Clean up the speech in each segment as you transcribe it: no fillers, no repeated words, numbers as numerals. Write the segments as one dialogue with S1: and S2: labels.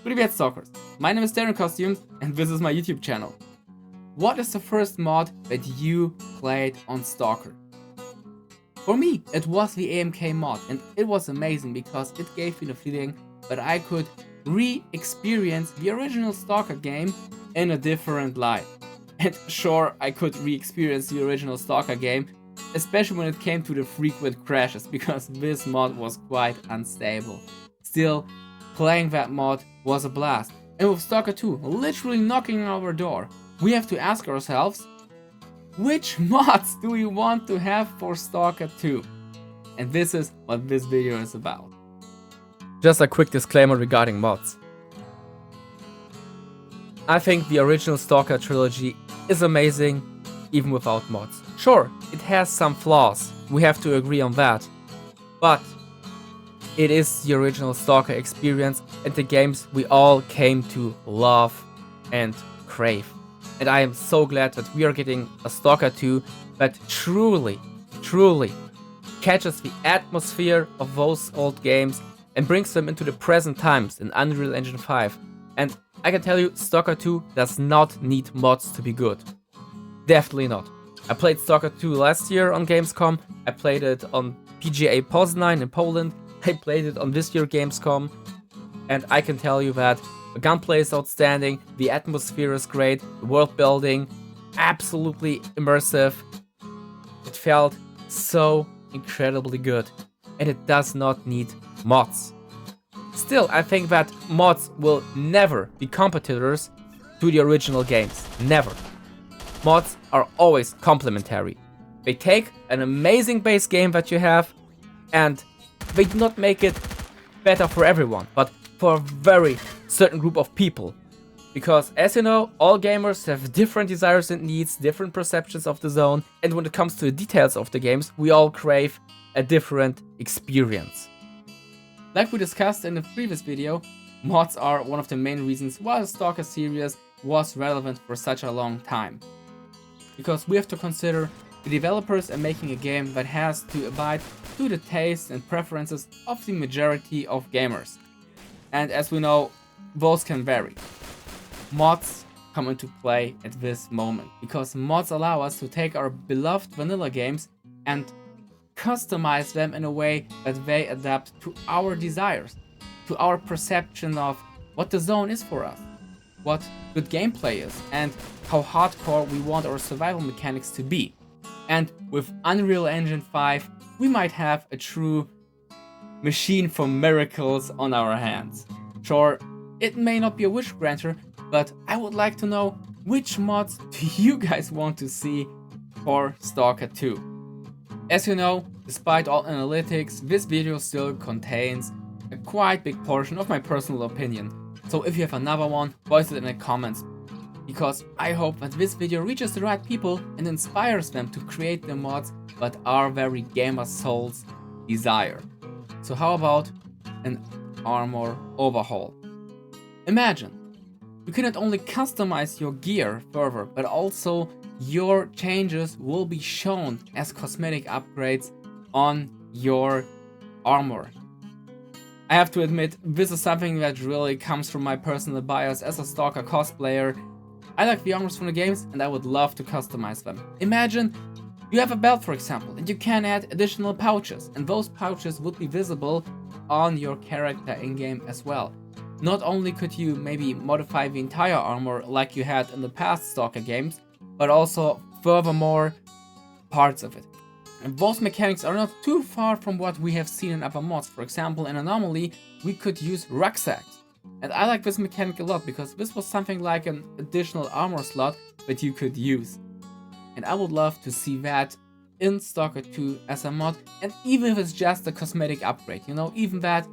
S1: Привет, stalkers! My name is Darren Costumes and this is my YouTube channel. What is the first mod that you played on S.T.A.L.K.E.R? For me, it was the AMK mod, and it was amazing because it gave me the feeling that I could re-experience the original S.T.A.L.K.E.R game in a different light. And sure, I could re-experience the original S.T.A.L.K.E.R game, especially when it came to the frequent crashes, because this mod was quite unstable. Still, playing that mod was a blast. And with S.T.A.L.K.E.R 2 literally knocking on our door, we have to ask ourselves, which mods do we want to have for S.T.A.L.K.E.R 2? And this is what this video is about. Just a quick disclaimer regarding mods. I think the original S.T.A.L.K.E.R trilogy is amazing, even without mods. Sure, it has some flaws, we have to agree on that, but it is the original S.T.A.L.K.E.R experience and the games we all came to love and crave. And I am so glad that we are getting a S.T.A.L.K.E.R 2 that truly catches the atmosphere of those old games and brings them into the present times in Unreal Engine 5. And I can tell you, S.T.A.L.K.E.R 2 does not need mods to be good. Definitely not. I played S.T.A.L.K.E.R 2 last year on Gamescom, I played it on PGA Poznań in Poland, I played it on this year Gamescom, and I can tell you that the gunplay is outstanding, the atmosphere is great, the world building, absolutely immersive. It felt so incredibly good, and it does not need mods. Still, I think that mods will never be competitors to the original games. Never. Mods are always complementary. They take an amazing base game that you have and they do not make it better for everyone, but for a very certain group of people. Because as you know, all gamers have different desires and needs, different perceptions of the zone, and when it comes to the details of the games, we all crave a different experience. Like we discussed in the previous video, mods are one of the main reasons why the S.T.A.L.K.E.R series was relevant for such a long time. Because we have to consider the developers are making a game that has to abide to the tastes and preferences of the majority of gamers. And as we know, those can vary. Mods come into play at this moment, because mods allow us to take our beloved vanilla games and customize them in a way that they adapt to our desires, to our perception of what the zone is for us, what good gameplay is, and how hardcore we want our survival mechanics to be. And with Unreal Engine 5, we might have a true machine for miracles on our hands. Sure, it may not be a wish granter, but I would like to know which mods do you guys want to see for S.T.A.L.K.E.R 2. As you know, despite all analytics, this video still contains a quite big portion of my personal opinion. So if you have another one, voice it in the comments. Because I hope that this video reaches the right people and inspires them to create the mods that our very gamer souls desire. So how about an armor overhaul? Imagine, you can not only customize your gear further, but also your changes will be shown as cosmetic upgrades on your armor. I have to admit, this is something that really comes from my personal bias as a S.T.A.L.K.E.R cosplayer. I like the armors from the games and I would love to customize them. Imagine you have a belt, for example, and you can add additional pouches, and those pouches would be visible on your character in-game as well. Not only could you maybe modify the entire armor like you had in the past S.T.A.L.K.E.R games, but also furthermore parts of it. And those mechanics are not too far from what we have seen in other mods. For example, in Anomaly, we could use rucksacks. And I like this mechanic a lot because this was something like an additional armor slot that you could use. And I would love to see that in S.T.A.L.K.E.R 2 as a mod, and even if it's just a cosmetic upgrade, you know, even that,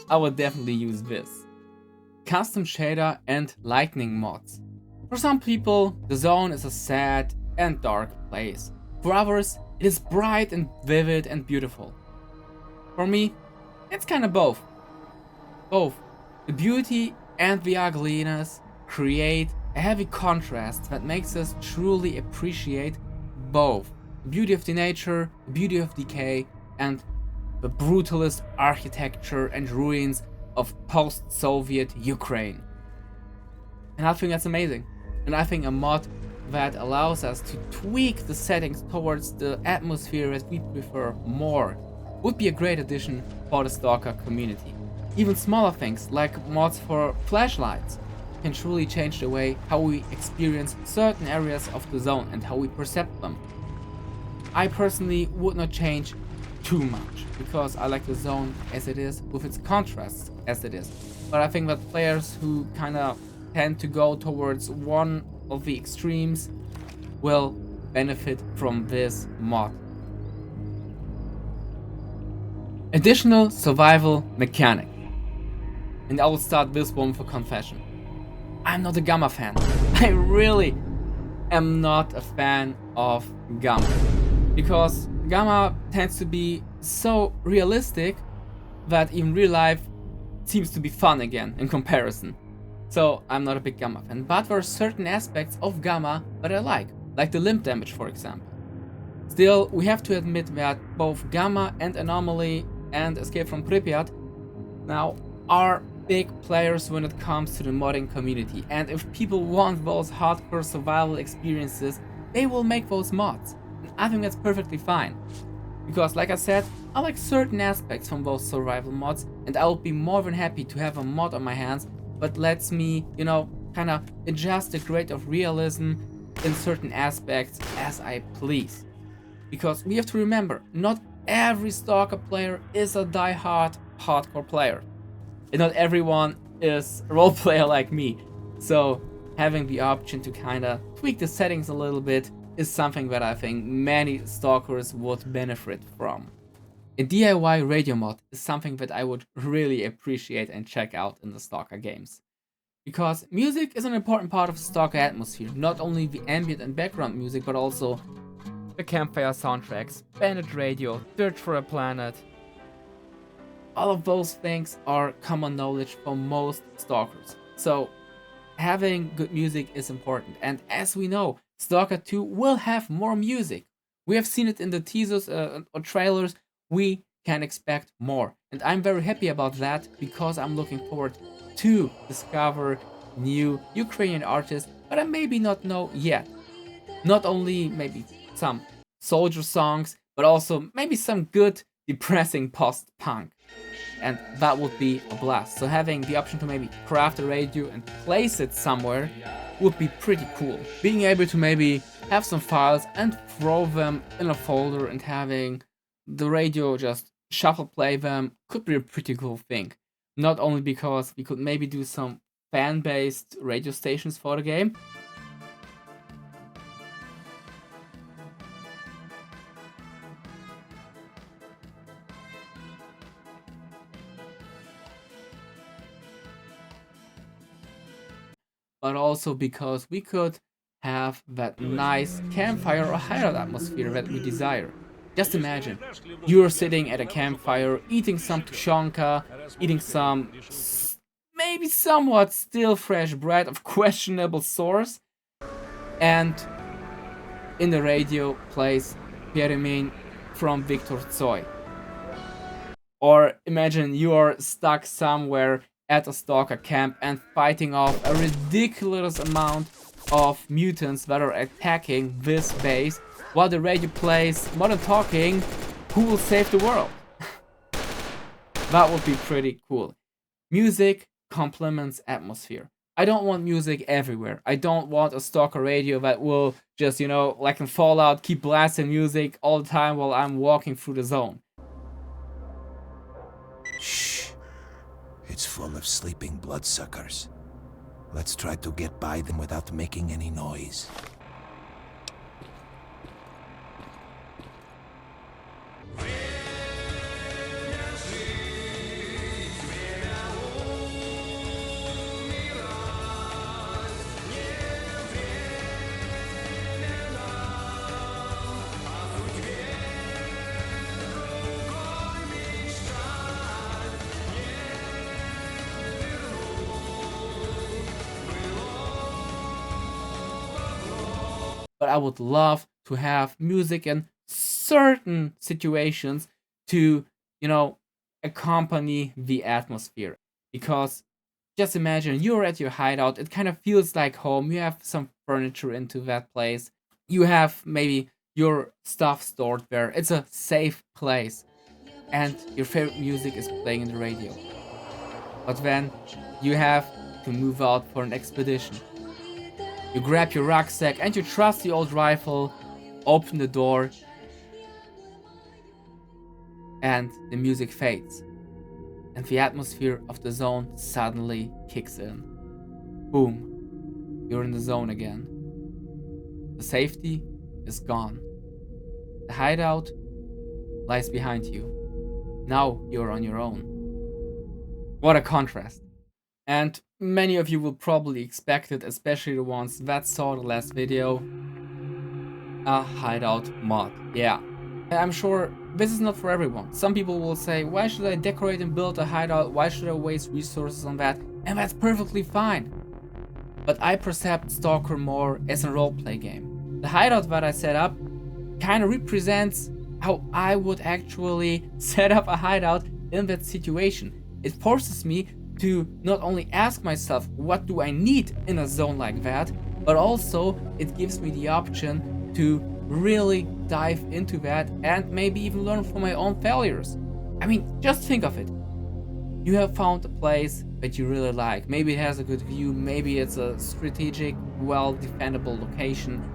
S1: I would definitely use this. Custom shader and lightning mods. For some people, the zone is a sad and dark place. For others, it is bright and vivid and beautiful. For me, it's kind of both. The beauty and the ugliness create a heavy contrast that makes us truly appreciate both the beauty of the nature, the beauty of decay, and the brutalist architecture and ruins of post-Soviet Ukraine. And I think that's amazing. And I think a mod that allows us to tweak the settings towards the atmosphere that we prefer more would be a great addition for the Stalker community. Even smaller things like mods for flashlights can truly change the way how we experience certain areas of the zone and how we perceive them. I personally would not change too much because I like the zone as it is with its contrasts as it is. But I think that players who kind of tend to go towards one of the extremes will benefit from this mod. Additional survival mechanic. And I will start this one for confession. I'm not a Gamma fan. I really am not a fan of Gamma. Because Gamma tends to be so realistic that even real life seems to be fun again in comparison. So I'm not a big Gamma fan, but there are certain aspects of Gamma that I like the limb damage for example. Still, we have to admit that both Gamma and Anomaly and Escape from Pripyat now are big players when it comes to the modding community, and if people want those hardcore survival experiences, they will make those mods. And I think that's perfectly fine. Because like I said, I like certain aspects from those survival mods, and I will be more than happy to have a mod on my hands that lets me, kind of adjust the grade of realism in certain aspects as I please. Because we have to remember, not every Stalker player is a die-hard hardcore player. And not everyone is a role player like me. So having the option to kind of tweak the settings a little bit is something that I think many Stalkers would benefit from. A DIY radio mod is something that I would really appreciate and check out in the Stalker games. Because music is an important part of the Stalker atmosphere, not only the ambient and background music, but also the campfire soundtracks, Bandit Radio, Search for a Planet. All of those things are common knowledge for most Stalkers. So having good music is important. And as we know, Stalker 2 will have more music. We have seen it in the teasers or trailers. We can expect more. And I'm very happy about that because I'm looking forward to discover new Ukrainian artists that I maybe not know yet. Not only maybe some soldier songs, but also maybe some good depressing post-punk. And that would be a blast. So having the option to maybe craft a radio and place it somewhere would be pretty cool. Being able to maybe have some files and throw them in a folder and having the radio just shuffle play them could be a pretty cool thing. Not only because we could maybe do some fan-based radio stations for the game, but also because we could have that nice campfire or hideout atmosphere that we desire. Just imagine, you're sitting at a campfire, eating some tushonka, eating some maybe somewhat still fresh bread of questionable source, and in the radio plays Pierre from Victor Tsoi. Or imagine you are stuck somewhere at a Stalker camp and fighting off a ridiculous amount of mutants that are attacking this base while the radio plays Modern Talking, Who Will Save the World? That would be pretty cool. Music complements atmosphere. I don't want music everywhere. I don't want a Stalker radio that will just, like in Fallout, keep blasting music all the time while I'm walking through the zone.
S2: Shh. It's full of sleeping bloodsuckers. Let's try to get by them without making any noise.
S1: But I would love to have music in certain situations to, accompany the atmosphere. Because just imagine you're at your hideout, it kind of feels like home, you have some furniture into that place, you have maybe your stuff stored there, it's a safe place, and your favorite music is playing in the radio. But then you have to move out for an expedition. You grab your rucksack and your trusty old rifle, open the door, and the music fades. And the atmosphere of the zone suddenly kicks in. Boom, you're in the zone again. The safety is gone. The hideout lies behind you. Now you're on your own. What a contrast. And many of you will probably expect it, especially the ones that saw the last video. A hideout mod. Yeah. I'm sure this is not for everyone. Some people will say, why should I decorate and build a hideout? Why should I waste resources on that? And that's perfectly fine. But I perceive S.T.A.L.K.E.R more as a roleplay game. The hideout that I set up kind of represents how I would actually set up a hideout in that situation. It forces me to not only ask myself, what do I need in a zone like that, but also it gives me the option to really dive into that and maybe even learn from my own failures. I mean, just think of it. You have found a place that you really like. Maybe it has a good view, maybe it's a strategic, well-defendable location.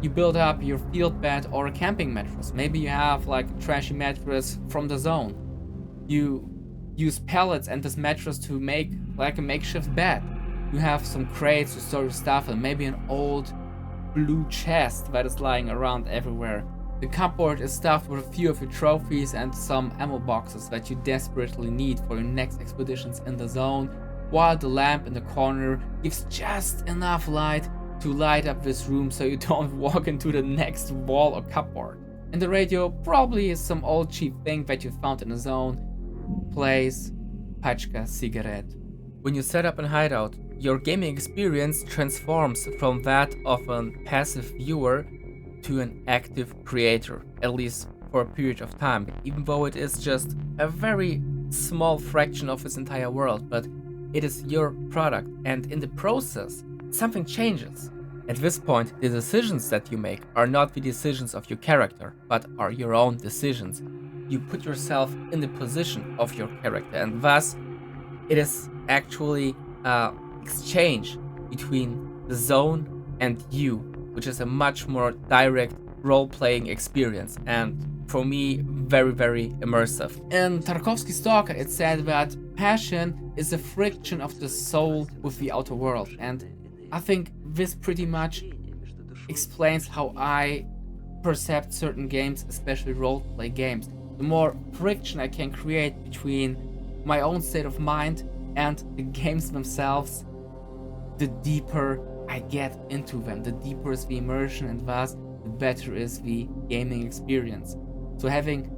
S1: You build up your field bed or a camping mattress. Maybe you have like a trashy mattress from the zone. You use pellets and this mattress to make like a makeshift bed. You have some crates to store your stuff and maybe an old blue chest that is lying around everywhere. The cupboard is stuffed with a few of your trophies and some ammo boxes that you desperately need for your next expeditions in the zone, while the lamp in the corner gives just enough light to light up this room so you don't walk into the next wall or cupboard. And the radio probably is some old cheap thing that you found in the zone. Plays Paczka Cigarette. When you set up a hideout, your gaming experience transforms from that of a passive viewer to an active creator, at least for a period of time, even though it is just a very small fraction of this entire world, but it is your product, and in the process, something changes. At this point, the decisions that you make are not the decisions of your character, but are your own decisions. You put yourself in the position of your character, and thus it is actually an exchange between the zone and you, which is a much more direct role-playing experience, and for me, very, very immersive. In Tarkovsky's S.T.A.L.K.E.R, it said that passion is a friction of the soul with the outer world, and I think this pretty much explains how I perceive certain games, especially role-play games. The more friction I can create between my own state of mind and the games themselves, the deeper I get into them, the deeper is the immersion, and thus the better is the gaming experience. So having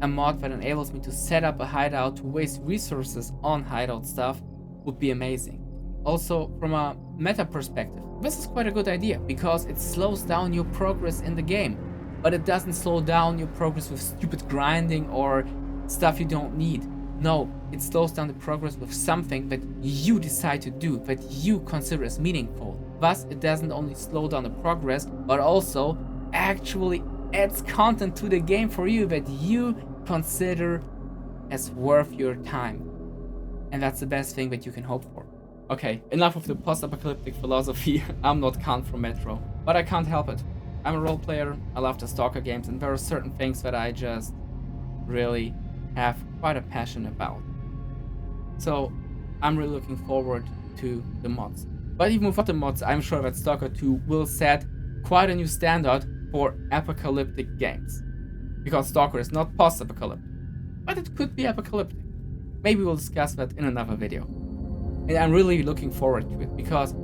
S1: a mod that enables me to set up a hideout, to waste resources on hideout stuff, would be amazing. Also, from a meta perspective, this is quite a good idea, because it slows down your progress in the game, but it doesn't slow down your progress with stupid grinding or stuff you don't need. No, it slows down the progress with something that you decide to do, that you consider as meaningful. Thus, it doesn't only slow down the progress, but also actually adds content to the game for you that you consider as worth your time. And that's the best thing that you can hope for. Okay, enough of the post-apocalyptic philosophy. I'm not Kant from Metro, but I can't help it. I'm a role player, I love the S.T.A.L.K.E.R games, and there are certain things that I just really have quite a passion about. So I'm really looking forward to the mods. But even without the mods, I'm sure that S.T.A.L.K.E.R 2 will set quite a new standard for apocalyptic games. Because S.T.A.L.K.E.R is not post-apocalyptic, but it could be apocalyptic. Maybe we'll discuss that in another video. And I'm really looking forward to it, because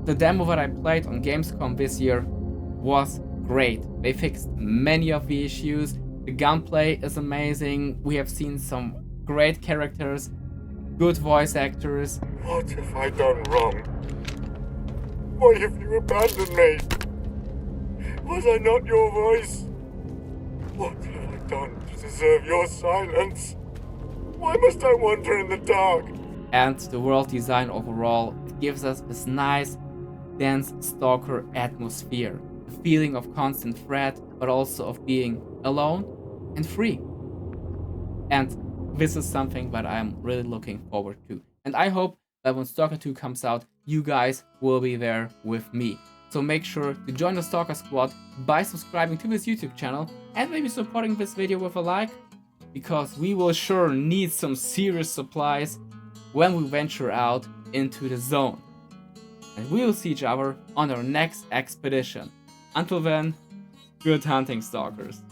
S1: the demo that I played on Gamescom this year was great. They fixed many of the issues, the gunplay is amazing, we have seen some great characters, good voice actors.
S3: What have I done wrong? Why have you abandoned me? Was I not your voice? What have I done to deserve your silence? Why must I wander in the dark?
S1: And the world design overall, it gives us this nice, dense stalker atmosphere. A feeling of constant threat, but also of being alone and free. And this is something that I'm really looking forward to. And I hope that when Stalker 2 comes out, you guys will be there with me. So make sure to join the Stalker Squad by subscribing to this YouTube channel and maybe supporting this video with a like, because we will sure need some serious supplies when we venture out into the zone. And we will see each other on our next expedition. Until then, good hunting, Stalkers.